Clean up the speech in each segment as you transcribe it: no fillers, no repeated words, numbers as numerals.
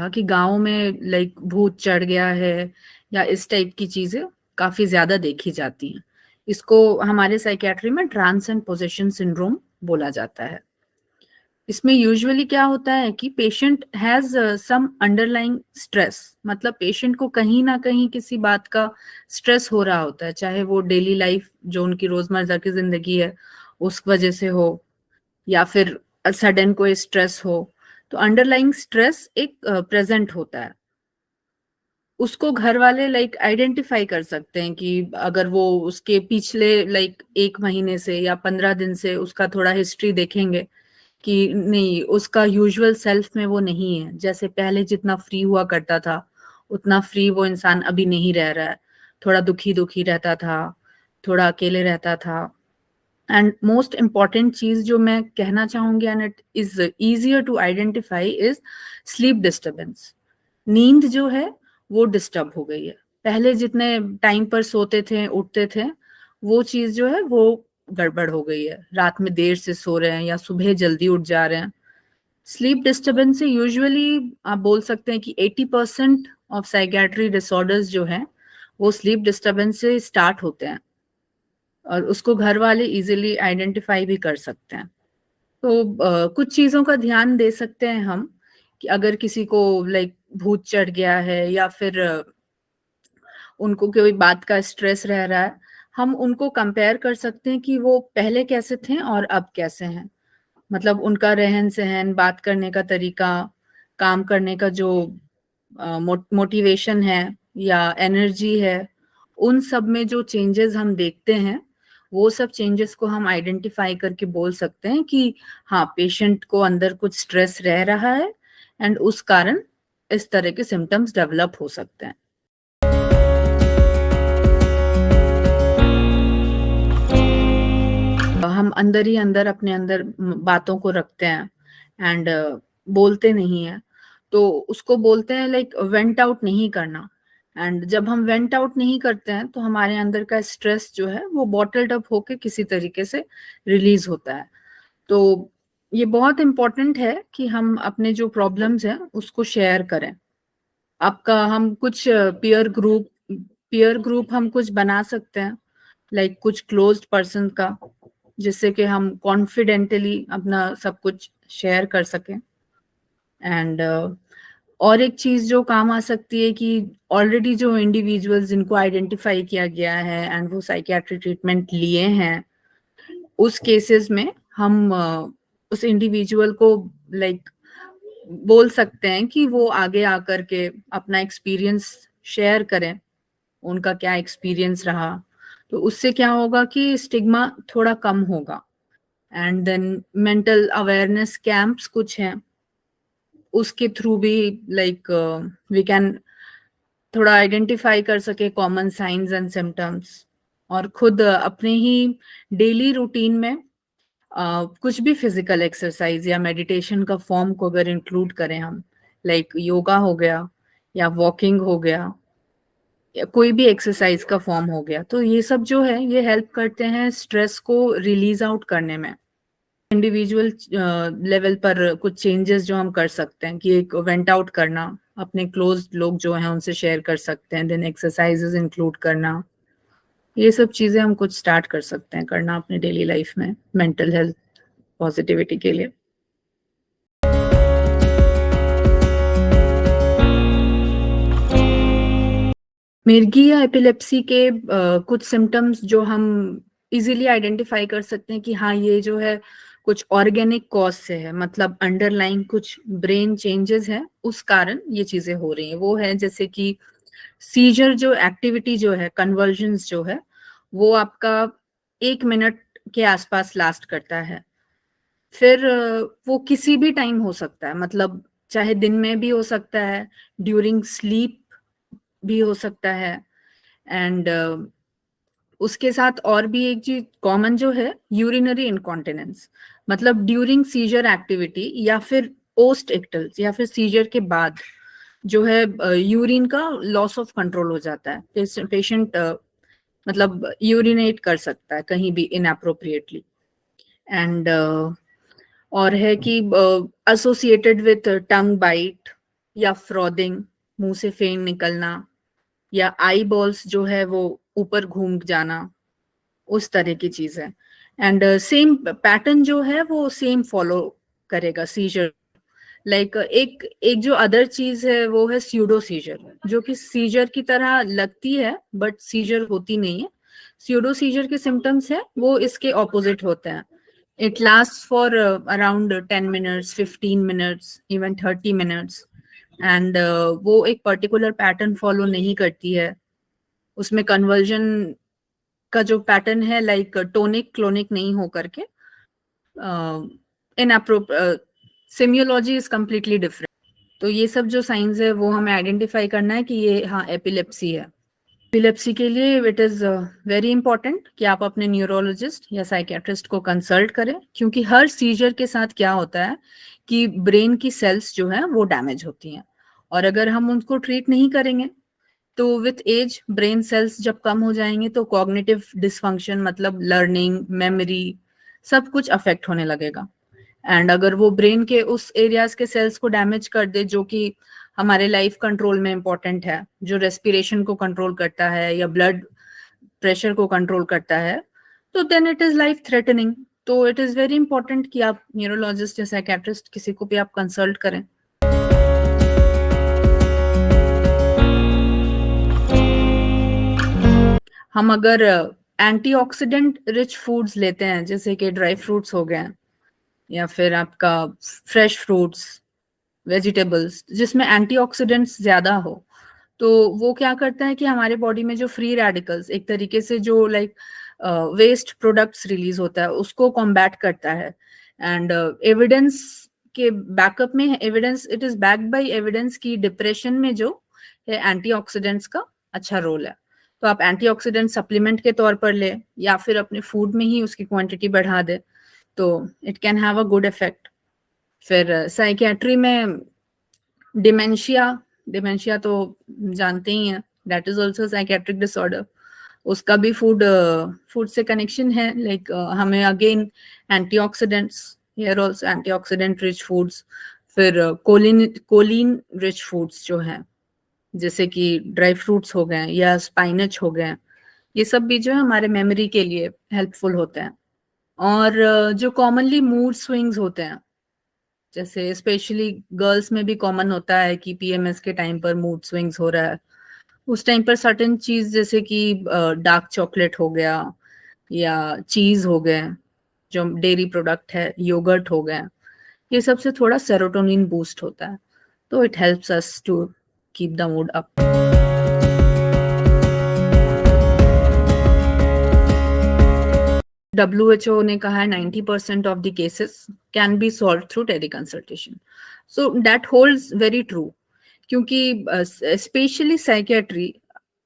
था कि गाँव में लाइक भूत चढ़ गया है या इस टाइप की चीजें काफी ज्यादा देखी जाती हैं। इसको हमारे साइकियाट्री में ट्रांस एंड पोजेशन सिंड्रोम बोला जाता है। इसमें यूजुअली क्या होता है कि patient has some underlying stress, मतलब पेशेंट को कहीं ना कहीं किसी बात का स्ट्रेस हो रहा होता है, चाहे वो डेली लाइफ जो उनकी रोजमर्रा की जिंदगी है उस वजह से हो या फिर सडन कोई स्ट्रेस हो। तो अंडरलाइंग स्ट्रेस एक प्रेजेंट होता है। उसको घर वाले लाइक आइडेंटिफाई कर सकते हैं कि अगर वो उसके पिछले लाइक 1 महीने से या 15 दिन से उसका थोड़ा हिस्ट्री देखेंगे कि नहीं, उसका यूजुअल सेल्फ में वो नहीं है, जैसे पहले जितना फ्री हुआ करता था उतना फ्री वो इंसान अभी नहीं रह रहा है। थोड़ा दुखी दुखी रहता था, थोड़ा अकेले रहता था। एंड मोस्ट इम्पॉर्टेंट चीज जो मैं कहना चाहूंगी and it is easier to identify is sleep disturbance. नींद जो है वो डिस्टर्ब हो गई है। पहले जितने टाइम पर सोते थे उठते थे वो चीज जो है वो गड़बड़ हो गई है। रात में देर से सो रहे हैं या सुबह जल्दी उठ जा रहे हैं। स्लीप डिस्टर्बेंस से यूजुअली आप बोल सकते हैं कि 80% ऑफ साइकियाट्री डिसऑर्डर्स जो हैं वो स्लीप डिस्टर्बेंस से स्टार्ट होते हैं और उसको घर वाले इजीली आइडेंटिफाई भी कर सकते हैं। तो कुछ चीजों का ध्यान दे सकते हैं हम कि अगर किसी को लाइक भूत चढ़ गया है या फिर उनको कोई बात का स्ट्रेस रह रहा है, हम उनको कंपेयर कर सकते हैं कि वो पहले कैसे थे और अब कैसे हैं। मतलब उनका रहन सहन, बात करने का तरीका, काम करने का जो मोटिवेशन है या एनर्जी है, उन सब में जो चेंजेस हम देखते हैं वो सब चेंजेस को हम आइडेंटिफाई करके बोल सकते हैं कि हाँ, पेशेंट को अंदर कुछ स्ट्रेस रह रहा है एंड उस कारण इस तरह के सिम्टम्स डेवलप हो सकते हैं। हम अंदर ही अंदर अपने अंदर बातों को रखते हैं एंड बोलते नहीं है, तो उसको बोलते हैं लाइक वेंट आउट नहीं करना। एंड जब हम वेंट आउट नहीं करते हैं तो हमारे अंदर का स्ट्रेस जो है वो बॉटल्ड अप होके किसी तरीके से रिलीज होता है। तो ये बहुत इम्पोर्टेंट है कि हम अपने जो प्रॉब्लम्स हैं उसको शेयर करें। आपका हम कुछ पीयर ग्रुप हम कुछ बना सकते हैं, लाइक कुछ क्लोज्ड पर्सन का, जिससे कि हम कॉन्फिडेंटली अपना सब कुछ शेयर कर सकें। एंड और एक चीज जो काम आ सकती है कि ऑलरेडी जो इंडिविजुअल्स जिनको आइडेंटिफाई किया गया है एंड वो साइकियाट्रिक ट्रीटमेंट लिए हैं, उस केसेस में हम उस इंडिविजुअल को लाइक बोल सकते हैं कि वो आगे आकर के अपना एक्सपीरियंस शेयर करें, उनका क्या एक्सपीरियंस रहा। तो उससे क्या होगा कि स्टिग्मा थोड़ा कम होगा। And then mental awareness camps कुछ हैं, उसके थ्रू भी लाइक वी कैन थोड़ा आइडेंटिफाई कर सके कॉमन साइंस एंड सिम्टम्स, और खुद अपने ही डेली रूटीन में कुछ भी फिजिकल एक्सरसाइज या मेडिटेशन का फॉर्म को अगर इंक्लूड करें हम, लाइक योगा हो गया या वॉकिंग हो गया या कोई भी एक्सरसाइज का फॉर्म हो गया, तो ये सब जो है ये हेल्प करते हैं स्ट्रेस को रिलीज आउट करने में। इंडिविजुअल लेवल पर कुछ चेंजेस जो हम कर सकते हैं कि एक वेंट आउट करना, अपने क्लोज लोग जो हैं उनसे शेयर कर सकते हैं, देन एक्सरसाइजेस इंक्लूड करना, ये सब चीजें हम कुछ स्टार्ट कर सकते हैं करना अपने डेली लाइफ में मेंटल हेल्थ पॉजिटिविटी के लिए। मिर्गी या एपिलेप्सी के कुछ सिम्टम्स जो हम इजीली आइडेंटिफाई कर सकते हैं कि हाँ, ये जो है कुछ ऑर्गेनिक कॉज से है, मतलब अंडरलाइंग कुछ ब्रेन चेंजेस है उस कारण ये चीजें हो रही हैं। वो है जैसे कि सीजर जो एक्टिविटी जो है, कन्वर्जन्स जो है, वो आपका 1 मिनट के आसपास लास्ट करता है। फिर वो किसी भी टाइम हो सकता है, मतलब चाहे दिन में भी हो सकता है, ड्यूरिंग स्लीप भी हो सकता है। एंड उसके साथ और भी एक चीज कॉमन जो है, यूरिनरी इनकॉन्टिनेंस, मतलब ड्यूरिंग सीजर एक्टिविटी या फिर पोस्ट इक्टल्स या फिर सीजर के बाद जो है यूरिन का लॉस ऑफ कंट्रोल हो जाता है। पेशेंट मतलब यूरिनेट कर सकता है कहीं भी इनअप्रोप्रिएटली। एंड और है कि एसोसिएटेड विथ टंग बाइट या फ्रॉदिंग, मुंह से फेन निकलना, या आई बॉल्स जो है वो ऊपर घूम जाना, उस तरह की चीज है। एंड सेम पैटर्न जो है वो सेम फॉलो करेगा सीजर। लाइक एक एक जो अदर चीज है वो है स्यूडो सीजर, जो कि सीजर की तरह लगती है बट सीजर होती नहीं है। स्यूडो सीजर के सिम्टम्स है वो इसके ऑपोजिट होते हैं। It last for around 10 minutes, 15 minutes, even 30 minutes. And वो एक पर्टिकुलर पैटर्न फॉलो नहीं करती है। उसमें कन्वर्जन का जो पैटर्न है लाइक टोनिक क्लोनिक नहीं हो करके सेमियोलॉजी इज कम्प्लीटली डिफरेंट। तो ये सब जो साइंस है वो हमें आइडेंटिफाई करना है कि ये हाँ एपिलेप्सी है। एपिलेप्सी के लिए इट इज वेरी इंपॉर्टेंट कि आप अपने न्यूरोलॉजिस्ट या साइकेट्रिस्ट को कंसल्ट करें, क्योंकि हर सीजर के साथ क्या होता है कि ब्रेन की सेल्स जो है वो डैमेज होती हैं, और अगर हम उनको ट्रीट नहीं करेंगे तो विथ एज ब्रेन सेल्स जब कम हो जाएंगे तो कॉग्निटिव डिसफंक्शन मतलब लर्निंग, मेमोरी, सब कुछ अफेक्ट होने लगेगा। एंड अगर वो ब्रेन के उस एरियाज के सेल्स को डैमेज कर दे जो कि हमारे लाइफ कंट्रोल में इंपॉर्टेंट है, जो रेस्पिरेशन को कंट्रोल करता है या ब्लड प्रेशर को कंट्रोल करता है, तो then it is life threatening. तो इट इज वेरी इंपॉर्टेंट कि आप न्यूरोलॉजिस्ट या साइकेट्रिस्ट किसी को भी आप कंसल्ट करें। हम अगर एंटीऑक्सीडेंट रिच फूड्स लेते हैं जैसे कि ड्राई फ्रूट्स हो गए या फिर आपका फ्रेश फ्रूट्स, वेजिटेबल्स जिसमें एंटीऑक्सीडेंट्स ज्यादा हो, तो वो क्या करता है कि हमारे बॉडी में जो फ्री रेडिकल्स एक तरीके से जो लाइक वेस्ट प्रोडक्ट्स रिलीज होता है उसको कॉम्बैट करता है। एंड एविडेंस के बैकअप में evidence, it is backed by evidence की डिप्रेशन में जो है एंटीऑक्सीडेंट्स का अच्छा रोल है। तो आप एंटीऑक्सीडेंट सप्लीमेंट के तौर पर ले या फिर अपने फूड में ही उसकी क्वांटिटी बढ़ा दे, तो it can have a good effect. फिर साइकियाट्री में डिमेंशिया, डिमेंशिया तो जानते ही हैं, that is also psychiatric disorder. उसका भी फूड से कनेक्शन है। लाइक हमें again antioxidants, here also antioxidant rich foods. फिर कोलिन रिच फूड्स जो हैं जैसे कि ड्राई फ्रूट्स हो गए या स्पाइनच हो गए, ये सब भी जो है हमारे मेमोरी के लिए हेल्पफुल होते हैं। और जो कॉमनली मूड स्विंग्स होते हैं, जैसे स्पेशली गर्ल्स में भी कॉमन होता है कि पीएमएस के टाइम पर मूड स्विंग्स हो रहा है, उस टाइम पर सर्टेन चीज जैसे कि डार्क चॉकलेट हो गया या चीज हो गए, जो डेयरी प्रोडक्ट है, योगर्ट हो गया, ये सबसे थोड़ा सेरोटोनिन बूस्ट होता है, तो it helps us to keep the mood up. WHO ने कहा है 90% of the cases can be solve through teleconsultation. So that holds very true, क्योंकि स्पेशली साइकियाट्री,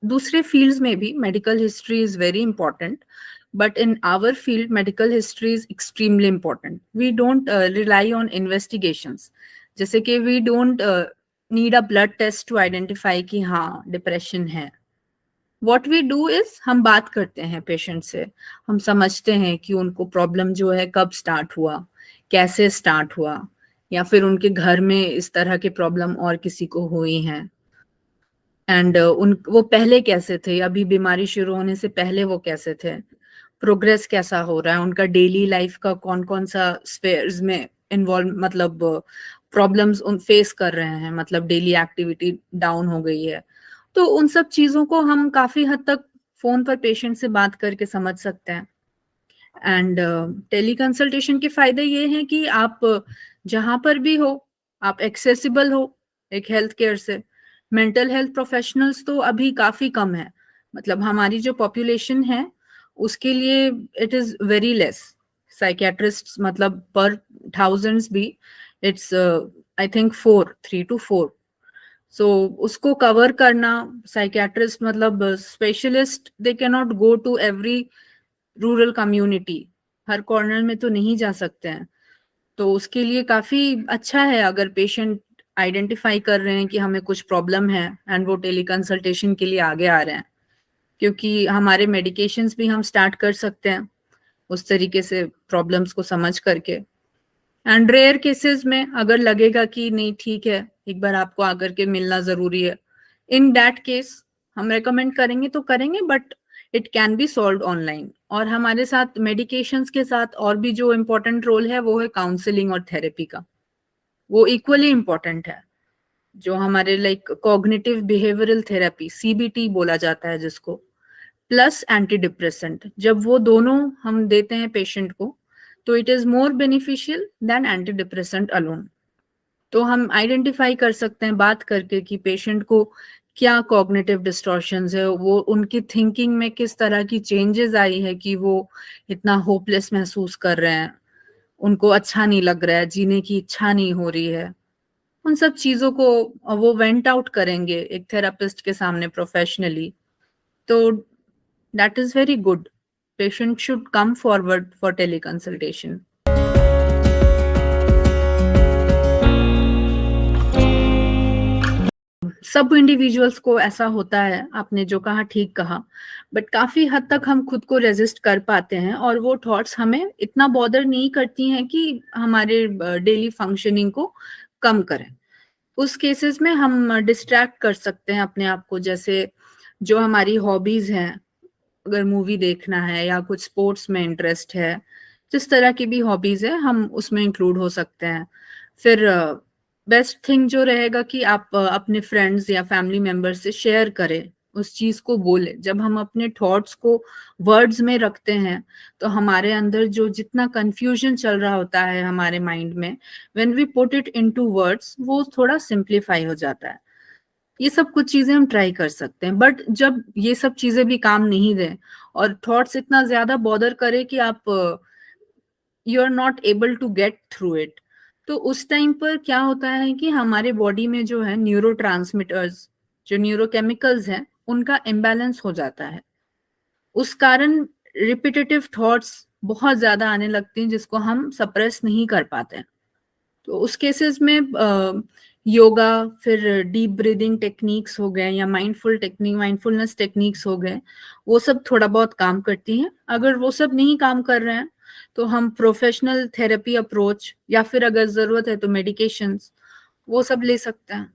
दूसरे फील्ड्स में भी medical history is very important, but in our field medical history is extremely important. We don't rely on investigations, जैसे कि we don't need a blood test to identify कि हाँ depression है। What we do is हम बात करते हैं patient से, हम समझते हैं कि उनको प्रॉब्लम जो है कब स्टार्ट हुआ, कैसे स्टार्ट हुआ, या फिर उनके घर में इस तरह के प्रॉब्लम और किसी को हुई हैं, एंड उन वो पहले कैसे थे, अभी बीमारी शुरू होने से पहले वो कैसे थे, प्रोग्रेस कैसा हो रहा है, उनका डेली लाइफ का कौन कौन सा स्फेयर्स में इन्वॉल्व, मतलब प्रॉब्लम्स उन फेस कर रहे हैं, मतलब डेली एक्टिविटी डाउन हो गई है। तो उन सब चीजों को हम काफी हद तक फोन पर पेशेंट से बात करके समझ सकते हैं। एंड टेली कंसल्टेशन के फायदे ये हैं कि आप जहां पर भी हो आप एक्सेसिबल हो एक हेल्थ केयर से। मेंटल हेल्थ प्रोफेशनल्स तो अभी काफी कम है, मतलब हमारी जो पॉपुलेशन है उसके लिए it is very less. Psychiatrist मतलब पर थाउजेंड्स भी it's I think 3 to 4। So उसको कवर करना, साइकियाट्रिस्ट मतलब specialist, they can not go to every rural community, हर कॉर्नर में तो नहीं जा सकते हैं। तो उसके लिए काफी अच्छा है अगर पेशेंट आइडेंटिफाई कर रहे हैं कि हमें कुछ प्रॉब्लम है एंड वो टेली कंसल्टेशन के लिए आगे आ रहे हैं, क्योंकि हमारे मेडिकेशंस भी हम स्टार्ट कर सकते हैं उस तरीके से प्रॉब्लम्स को समझ करके। एंड रेयर केसेस में अगर लगेगा कि नहीं ठीक है, एक बार आपको आकर के मिलना जरूरी है, इन दैट केस हम रेकमेंड करेंगे तो करेंगे, but it can be solve online. और हमारे साथ मेडिकेशंस के साथ और भी जो इम्पोर्टेंट रोल है वो है काउंसलिंग और थेरेपी का, वो इक्वली इम्पोर्टेंट है। जो हमारे like cognitive behavioural therapy, CBT बोला जाता है जिसको, प्लस एंटी डिप्रेसेंट, जब वो दोनों हम देते हैं पेशेंट को तो it is more beneficial than anti depressant alone. तो हम आइडेंटिफाई कर सकते हैं बात करके कि पेशेंट को क्या कॉग्निटिव डिस्टॉर्शंस है, वो उनकी थिंकिंग में किस तरह की चेंजेस आई है कि वो इतना होपलेस महसूस कर रहे हैं, उनको अच्छा नहीं लग रहा है, जीने की इच्छा नहीं हो रही है। उन सब चीजों को वो वेंट आउट करेंगे एक थेरापिस्ट के सामने प्रोफेशनली, तो that is very good. Patient should come forward for teleconsultation. सब इंडिविजुअल्स को ऐसा होता है, आपने जो कहा ठीक कहा, बट काफी हद तक हम खुद को रेजिस्ट कर पाते हैं और वो थॉट्स हमें इतना बॉदर नहीं करती हैं कि हमारे डेली फंक्शनिंग को कम करें। उस केसेस में हम डिस्ट्रैक्ट कर सकते हैं अपने आप को, जैसे जो हमारी हॉबीज हैं, अगर मूवी देखना है या कुछ स्पोर्ट्स में इंटरेस्ट है, जिस तरह की भी हॉबीज है हम उसमें इंक्लूड हो सकते हैं। फिर बेस्ट थिंग जो रहेगा कि आप अपने फ्रेंड्स या फैमिली मेंबर से शेयर करें, उस चीज को बोले। जब हम अपने थॉट्स को वर्ड्स में रखते हैं तो हमारे अंदर जो जितना कंफ्यूजन चल रहा होता है हमारे माइंड में, when we put it into words वो थोड़ा सिंप्लीफाई हो जाता है। ये सब कुछ चीजें हम ट्राई कर सकते हैं, बट जब ये सब चीजें भी काम नहीं दें और थॉट्स इतना ज्यादा बॉदर करे कि आप you are not able to get through it, तो उस टाइम पर क्या होता है कि हमारे बॉडी में जो है न्यूरोट्रांसमीटर्स, जो न्यूरोकेमिकल्स हैं, उनका इम्बैलेंस हो जाता है। उस कारण रिपीटेटिव थॉट्स बहुत ज्यादा आने लगती हैं जिसको हम सप्रेस नहीं कर पाते हैं। तो उस केसेस में योगा, फिर डीप ब्रीदिंग टेक्निक्स हो गए या माइंडफुलनेस टेक्निक्स हो गए, वो सब थोड़ा बहुत काम करती हैं। अगर वो सब नहीं काम कर रहे हैं तो हम प्रोफेशनल थेरेपी अप्रोच या फिर अगर जरूरत है तो मेडिकेशंस, वो सब ले सकते हैं।